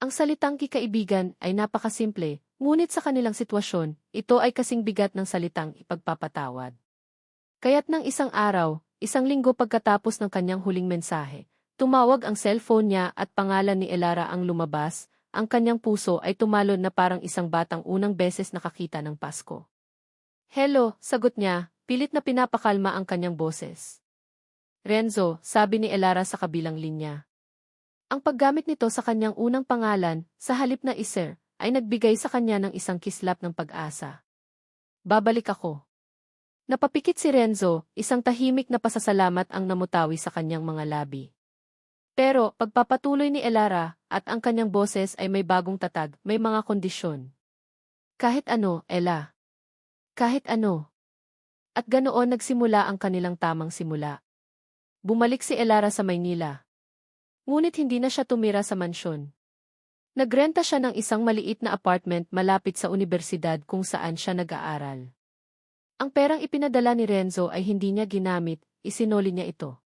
Ang salitang kikaibigan ay napakasimple, ngunit sa kanilang sitwasyon, ito ay kasing bigat ng salitang ipagpapatawad. Kaya't ng isang araw, isang linggo pagkatapos ng kanyang huling mensahe, tumawag ang cellphone niya at pangalan ni Elara ang lumabas, ang kanyang puso ay tumalon na parang isang batang unang beses nakakita ng Pasko. Hello, sagot niya. Pilit na pinapakalma ang kanyang boses. Renzo, sabi ni Elara sa kabilang linya. Ang paggamit nito sa kanyang unang pangalan, sa halip na iser, ay nagbigay sa kanya ng isang kislap ng pag-asa. Babalik ako. Napapikit si Renzo, isang tahimik na pasasalamat ang namutawi sa kanyang mga labi. Pero, pagpapatuloy ni Elara, at ang kanyang boses ay may bagong tatag, may mga kondisyon. Kahit ano, Ella. Kahit ano. At ganoon nagsimula ang kanilang tamang simula. Bumalik si Elara sa Maynila. Ngunit hindi na siya tumira sa mansyon. Nagrenta siya ng isang maliit na apartment malapit sa universidad kung saan siya nag-aaral. Ang perang ipinadala ni Renzo ay hindi niya ginamit, isinoli niya ito.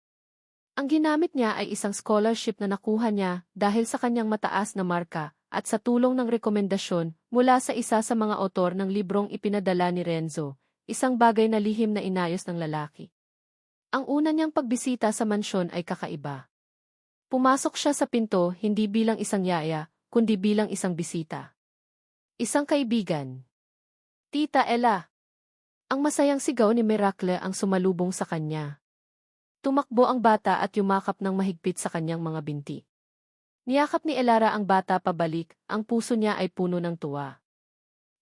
Ang ginamit niya ay isang scholarship na nakuha niya dahil sa kanyang mataas na marka at sa tulong ng rekomendasyon mula sa isa sa mga autor ng librong ipinadala ni Renzo, isang bagay na lihim na inayos ng lalaki. Ang una niyang pagbisita sa mansyon ay kakaiba. Pumasok siya sa pinto hindi bilang isang yaya, kundi bilang isang bisita. Isang kaibigan. Tita Ella. Ang masayang sigaw ni Miracle ang sumalubong sa kanya. Tumakbo ang bata at yumakap ng mahigpit sa kanyang mga binti. Niyakap ni Elara ang bata pabalik, ang puso niya ay puno ng tuwa.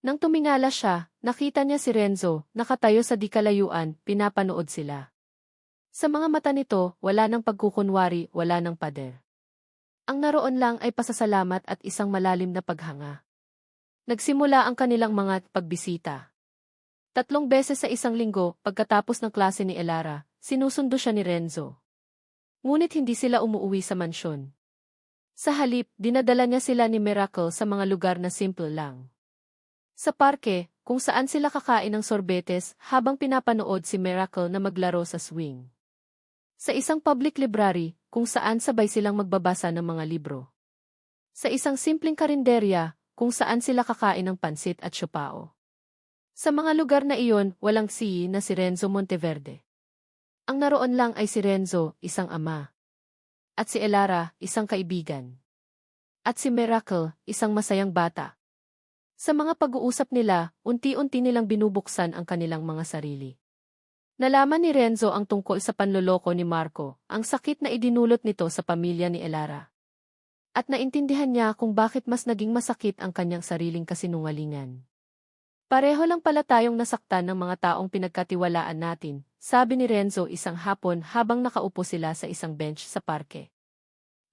Nang tumingala siya, nakita niya si Renzo, nakatayo sa di-kalayuan, pinapanood sila. Sa mga mata nito, wala ng pagkukunwari, wala ng pader. Ang naroon lang ay pasasalamat at isang malalim na paghanga. Nagsimula ang kanilang mga pagbisita. 3 beses sa isang linggo, pagkatapos ng klase ni Elara, sinusundo siya ni Renzo. Ngunit hindi sila umuuwi sa mansyon. Sa halip, dinadala niya sila ni Miracle sa mga lugar na simple lang. Sa parke, kung saan sila kakain ng sorbetes habang pinapanood si Miracle na maglaro sa swing. Sa isang public library, kung saan sabay silang magbabasa ng mga libro. Sa isang simpleng karinderya, kung saan sila kakain ng pansit at siopao. Sa mga lugar na iyon, walang si na si Renzo Monteverde. Ang naroon lang ay si Renzo, isang ama. At si Elara, isang kaibigan. At si Miracle, isang masayang bata. Sa mga pag-uusap nila, unti-unti nilang binubuksan ang kanilang mga sarili. Nalaman ni Renzo ang tungkol sa panloloko ni Marco, ang sakit na idinulot nito sa pamilya ni Elara. At naintindihan niya kung bakit mas naging masakit ang kanyang sariling kasinungalingan. Pareho lang pala tayong nasaktan ng mga taong pinagkatiwalaan natin, sabi ni Renzo isang hapon habang nakaupo sila sa isang bench sa parke.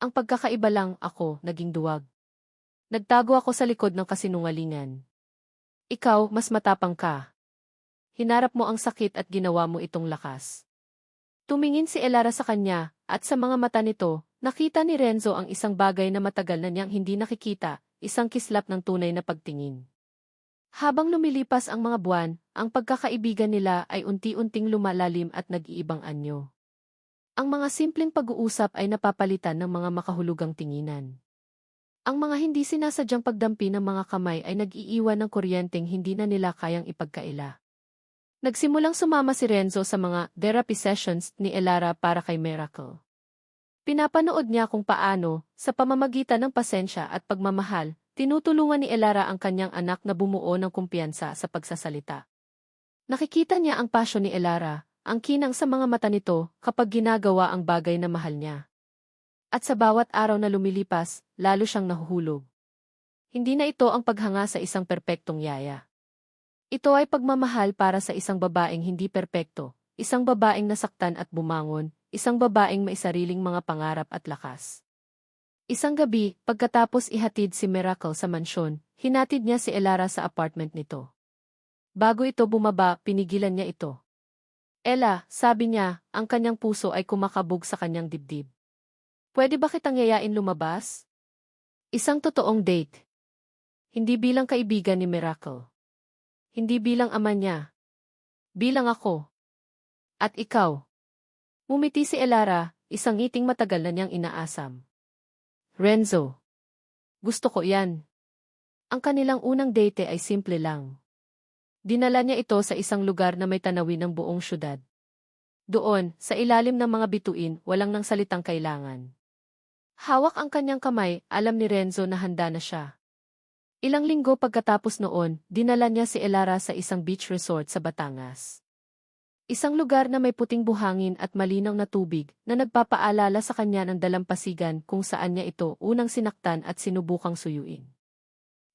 Ang pagkakaiba lang ako, naging duwag. Nagtago ako sa likod ng kasinungalingan. Ikaw, mas matapang ka. Hinarap mo ang sakit at ginawa mo itong lakas. Tumingin si Elara sa kanya, at sa mga mata nito, nakita ni Renzo ang isang bagay na matagal na niyang hindi nakikita, isang kislap ng tunay na pagtingin. Habang lumilipas ang mga buwan, ang pagkakaibigan nila ay unti-unting lumalalim at nag-iibang anyo. Ang mga simpleng pag-uusap ay napapalitan ng mga makahulugang tinginan. Ang mga hindi sinasadyang pagdampi ng mga kamay ay nag-iiwan ng kuryenteng hindi na nila kayang ipagkaila. Nagsimulang sumama si Renzo sa mga therapy sessions ni Elara para kay Miracle. Pinapanood niya kung paano, sa pamamagitan ng pasensya at pagmamahal, tinutulungan ni Elara ang kanyang anak na bumuo ng kumpiyansa sa pagsasalita. Nakikita niya ang pasyon ni Elara, ang kinang sa mga mata nito kapag ginagawa ang bagay na mahal niya. At sa bawat araw na lumilipas, lalo siyang nahuhulog. Hindi na ito ang paghanga sa isang perpektong yaya. Ito ay pagmamahal para sa isang babaeng hindi perpekto, isang babaeng nasaktan at bumangon, isang babaeng may sariling mga pangarap at lakas. Isang gabi, pagkatapos ihatid si Miracle sa mansyon, hinatid niya si Elara sa apartment nito. Bago ito bumaba, pinigilan niya ito. Ella, sabi niya, ang kanyang puso ay kumakabog sa kanyang dibdib. Pwede ba kitang yayain lumabas? Isang totoong date. Hindi bilang kaibigan ni Miracle. Hindi bilang ama niya. Bilang ako. At ikaw. Ngumiti si Elara, isang ngiting matagal na niyang inaasam. Renzo. Gusto ko yan. Ang kanilang unang date ay simple lang. Dinala niya ito sa isang lugar na may tanawin ng buong syudad. Doon, sa ilalim ng mga bituin, walang nang salitang kailangan. Hawak ang kanyang kamay, alam ni Renzo na handa na siya. Ilang linggo pagkatapos noon, dinala niya si Elara sa isang beach resort sa Batangas. Isang lugar na may puting buhangin at malinaw na tubig na nagpapaalala sa kanya ng dalampasigan kung saan niya ito unang sinaktan at sinubukang suyuin.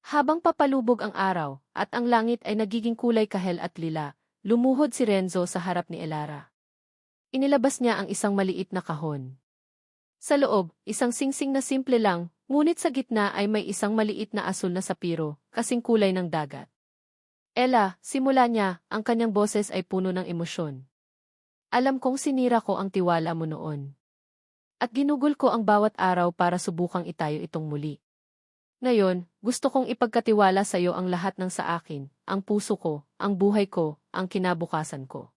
Habang papalubog ang araw at ang langit ay nagiging kulay kahel at lila, lumuhod si Renzo sa harap ni Elara. Inilabas niya ang isang maliit na kahon. Sa loob, isang singsing na simple lang, ngunit sa gitna ay may isang maliit na asul na sapiro, kasing kulay ng dagat. Ella, simula niya, ang kanyang boses ay puno ng emosyon. Alam kong sinira ko ang tiwala mo noon. At ginugol ko ang bawat araw para subukang itayo itong muli. Ngayon, gusto kong ipagkatiwala sa iyo ang lahat ng sa akin, ang puso ko, ang buhay ko, ang kinabukasan ko.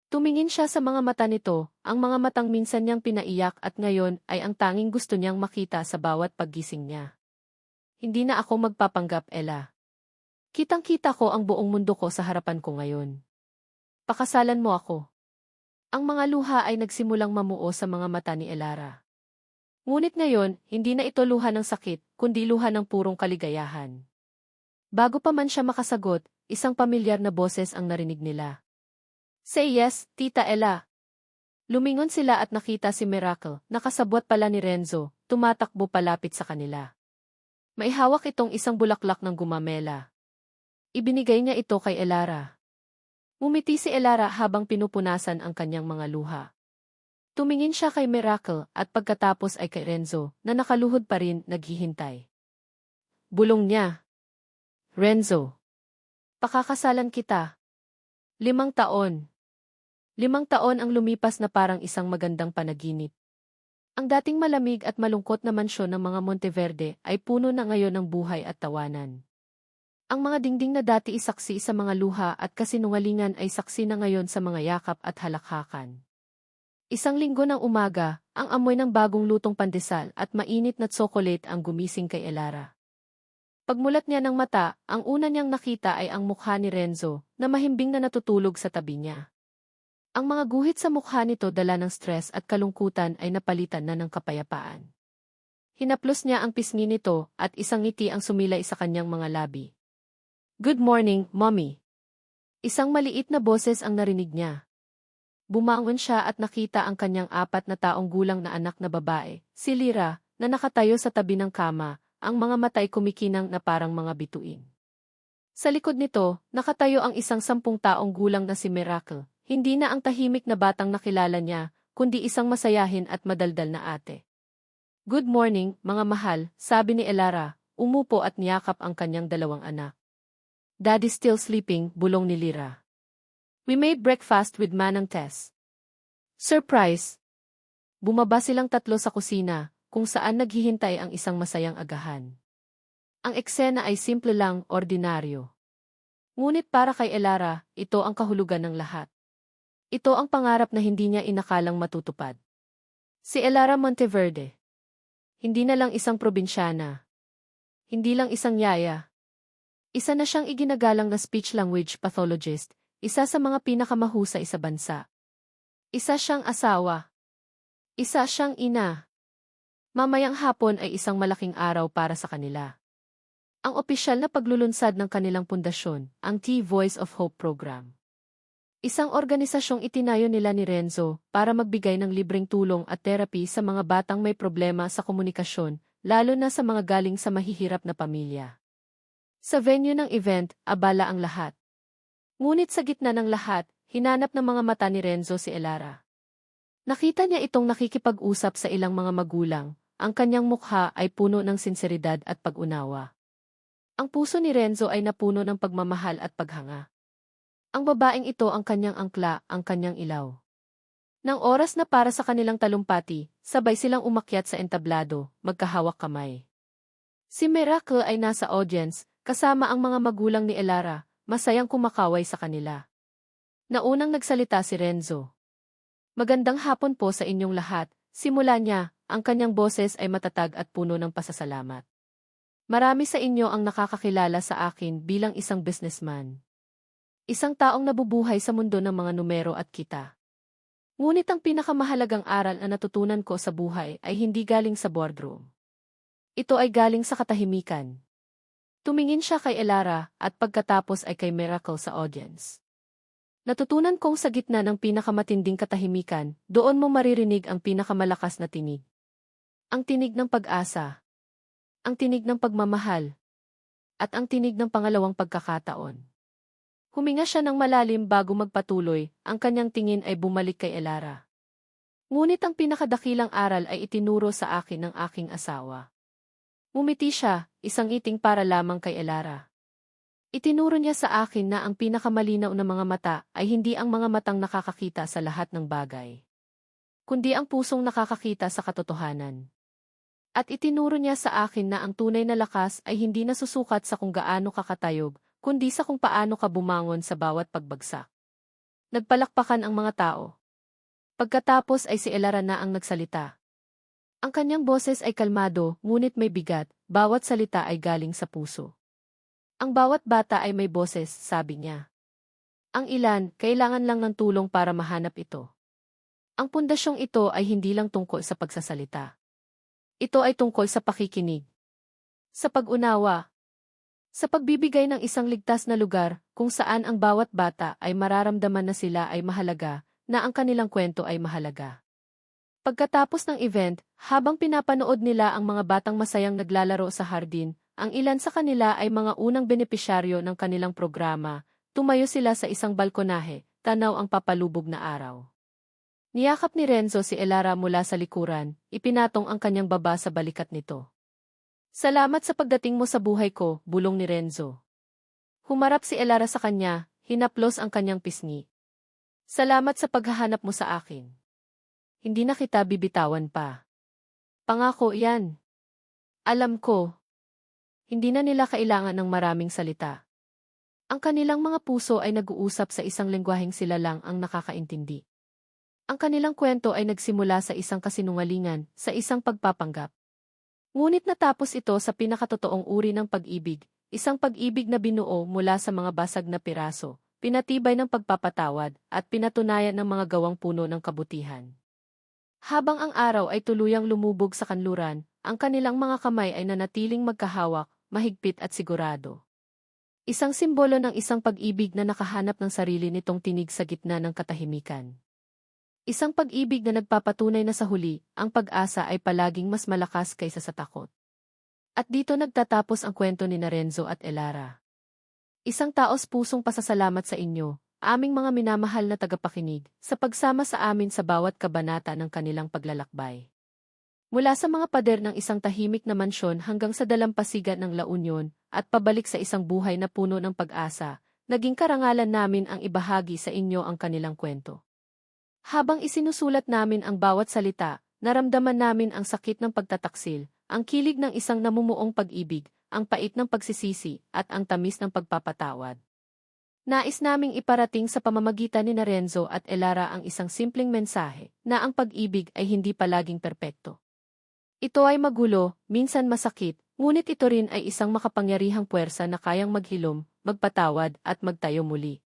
Tumingin siya sa mga mata nito, ang mga matang minsan niyang pinaiyak at ngayon ay ang tanging gusto niyang makita sa bawat paggising niya. Hindi na ako magpapanggap, Ella. Kitang-kita ko ang buong mundo ko sa harapan ko ngayon. Pakasalan mo ako. Ang mga luha ay nagsimulang mamuo sa mga mata ni Elara. Ngunit ngayon, hindi na ito luha ng sakit, kundi luha ng purong kaligayahan. Bago pa man siya makasagot, isang pamilyar na boses ang narinig nila. Say yes, Tita Ella. Lumingon sila at nakita si Miracle, nakasabwat pala ni Renzo, tumatakbo palapit sa kanila. May hawak itong isang bulaklak ng gumamela. Ibinigay niya ito kay Elara. Umiti si Elara habang pinupunasan ang kanyang mga luha. Tumingin siya kay Miracle at pagkatapos ay kay Renzo na nakaluhod pa rin naghihintay. Bulong niya. Renzo. Pakakasalan kita. 5 taon. 5 taon ang lumipas na parang isang magandang panaginip. Ang dating malamig at malungkot na mansyon ng mga Monteverde ay puno na ngayon ng buhay at tawanan. Ang mga dingding na dati isaksi sa mga luha at kasinungalingan ay saksi na ngayon sa mga yakap at halakhakan. Isang linggo ng umaga, ang amoy ng bagong lutong pandesal at mainit na tsokolate ang gumising kay Elara. Pagmulat niya ng mata, ang una niyang nakita ay ang mukha ni Renzo na mahimbing na natutulog sa tabi niya. Ang mga guhit sa mukha nito dala ng stress at kalungkutan ay napalitan na ng kapayapaan. Hinaplos niya ang pisngi nito at isang ngiti ang sumilay sa kanyang mga labi. Good morning, Mommy. Isang maliit na boses ang narinig niya. Bumangon siya at nakita ang kanyang 4 na taong gulang na anak na babae, si Lyra, na nakatayo sa tabi ng kama, ang mga matay kumikinang na parang mga bituin. Sa likod nito, nakatayo ang isang 10 taong gulang na si Miracle, hindi na ang tahimik na batang nakilala niya, kundi isang masayahin at madaldal na ate. Good morning, mga mahal, sabi ni Elara, umupo at niyakap ang kanyang 2 anak. Daddy's still sleeping, bulong ni Lyra. We made breakfast with Manang Tess. Surprise! Bumaba silang 3 sa kusina, kung saan naghihintay ang isang masayang agahan. Ang eksena ay simple lang, ordinaryo. Ngunit para kay Elara, ito ang kahulugan ng lahat. Ito ang pangarap na hindi niya inakalang matutupad. Si Elara Monteverde. Hindi na lang isang probinsyana. Hindi lang isang yaya. Isa na siyang iginagalang na speech language pathologist, isa sa mga pinakamahusay sa bansa. Isa siyang asawa. Isa siyang ina. Mamayang hapon ay isang malaking araw para sa kanila. Ang opisyal na paglulunsad ng kanilang pundasyon, ang T-Voice of Hope Program. Isang organisasyong itinayo nila ni Renzo para magbigay ng libreng tulong at therapy sa mga batang may problema sa komunikasyon, lalo na sa mga galing sa mahihirap na pamilya. Sa venue ng event, abala ang lahat. Ngunit sa gitna ng lahat, hinanap ng mga mata ni Renzo si Elara. Nakita niya itong nakikipag-usap sa ilang mga magulang, ang kanyang mukha ay puno ng sinseridad at pag-unawa. Ang puso ni Renzo ay napuno ng pagmamahal at paghanga. Ang babaeng ito ang kanyang angkla, ang kanyang ilaw. Nang oras na para sa kanilang talumpati, sabay silang umakyat sa entablado, magkahawak kamay. Si Miracle ay nasa audience, kasama ang mga magulang ni Elara, masayang kumakaway sa kanila. Naunang nagsalita si Renzo. Magandang hapon po sa inyong lahat, simula niya, ang kanyang boses ay matatag at puno ng pasasalamat. Marami sa inyo ang nakakakilala sa akin bilang isang businessman. Isang taong nabubuhay sa mundo ng mga numero at kita. Ngunit ang pinakamahalagang aral na natutunan ko sa buhay ay hindi galing sa boardroom. Ito ay galing sa katahimikan. Tumingin siya kay Elara at pagkatapos ay kay Miracle sa audience. Natutunan kong sa gitna ng pinakamatinding katahimikan, doon mo maririnig ang pinakamalakas na tinig. Ang tinig ng pag-asa. Ang tinig ng pagmamahal. At ang tinig ng pangalawang pagkakataon. Huminga siya ng malalim bago magpatuloy, ang kanyang tingin ay bumalik kay Elara. Ngunit ang pinakadakilang aral ay itinuro sa akin ng aking asawa. Ngumiti siya, isang ngiting para lamang kay Elara. Itinuro niya sa akin na ang pinakamalinaw na mga mata ay hindi ang mga matang nakakakita sa lahat ng bagay. kundi ang pusong nakakakita sa katotohanan. At itinuro niya sa akin na ang tunay na lakas ay hindi nasusukat sa kung gaano kakatayog, kundi sa kung paano ka bumangon sa bawat pagbagsak. Nagpalakpakan ang mga tao. Pagkatapos ay si Elara na ang nagsalita. Ang kanyang boses ay kalmado, ngunit may bigat, bawat salita ay galing sa puso. Ang bawat bata ay may boses, sabi niya. Ang ilan, kailangan lang ng tulong para mahanap ito. Ang pundasyong ito ay hindi lang tungkol sa pagsasalita. Ito ay tungkol sa pakikinig. Sa pag-unawa. Sa pagbibigay ng isang ligtas na lugar kung saan ang bawat bata ay mararamdaman na sila ay mahalaga, na ang kanilang kwento ay mahalaga. Pagkatapos ng event, habang pinapanood nila ang mga batang masayang naglalaro sa hardin, ang ilan sa kanila ay mga unang benepisyaryo ng kanilang programa, tumayo sila sa isang balkonahe, tanaw ang papalubog na araw. Niyakap ni Renzo si Elara mula sa likuran, ipinatong ang kanyang baba sa balikat nito. Salamat sa pagdating mo sa buhay ko, bulong ni Renzo. Humarap si Elara sa kanya, hinaplos ang kanyang pisngi. Salamat sa paghahanap mo sa akin. Hindi na kita bibitawan pa. Pangako yan. Alam ko. Hindi na nila kailangan ng maraming salita. Ang kanilang mga puso ay nag-uusap sa isang lengguwaheng sila lang ang nakakaintindi. Ang kanilang kwento ay nagsimula sa isang kasinungalingan, sa isang pagpapanggap. Ngunit natapos ito sa pinakatotoong uri ng pag-ibig, isang pag-ibig na binuo mula sa mga basag na piraso, pinatibay ng pagpapatawad, at pinatunayan ng mga gawang puno ng kabutihan. Habang ang araw ay tuluyang lumubog sa kanluran, ang kanilang mga kamay ay nanatiling magkahawak, mahigpit at sigurado. Isang simbolo ng isang pag-ibig na nakahanap ng sarili nitong tinig sa gitna ng katahimikan. Isang pag-ibig na nagpapatunay na sa huli, ang pag-asa ay palaging mas malakas kaysa sa takot. At dito nagtatapos ang kwento ni Renzo at Elara. Isang taos-pusong pasasalamat sa inyo, aming mga minamahal na tagapakinig, sa pagsama sa amin sa bawat kabanata ng kanilang paglalakbay. Mula sa mga pader ng isang tahimik na mansyon hanggang sa dalampasigan ng La Union, at pabalik sa isang buhay na puno ng pag-asa, naging karangalan namin ang ibahagi sa inyo ang kanilang kwento. Habang isinusulat namin ang bawat salita, naramdaman namin ang sakit ng pagtataksil, ang kilig ng isang namumuong pag-ibig, ang pait ng pagsisisi, at ang tamis ng pagpapatawad. Nais naming iparating sa pamamagitan ni Renzo at Elara ang isang simpleng mensahe, na ang pag-ibig ay hindi palaging perpekto. Ito ay magulo, minsan masakit, ngunit ito rin ay isang makapangyarihang puwersa na kayang maghilom, magpatawad, at magtayo muli.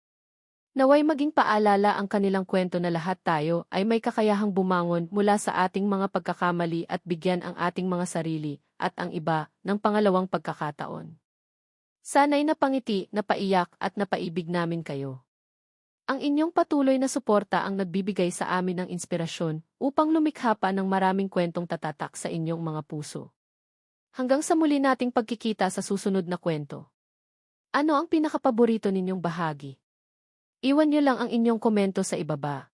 Naway maging paalala ang kanilang kwento na lahat tayo ay may kakayahang bumangon mula sa ating mga pagkakamali at bigyan ang ating mga sarili at ang iba ng pangalawang pagkakataon. Sana'y napangiti, napaiyak at napaibig namin kayo. Ang inyong patuloy na suporta ang nagbibigay sa amin ng inspirasyon upang lumikha pa ng maraming kwentong tatatak sa inyong mga puso. Hanggang sa muli nating pagkikita sa susunod na kwento. Ano ang pinakapaborito ninyong bahagi? Iwan niyo lang ang inyong komento sa ibaba.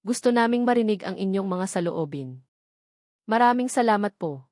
Gusto naming marinig ang inyong mga saloobin. Maraming salamat po.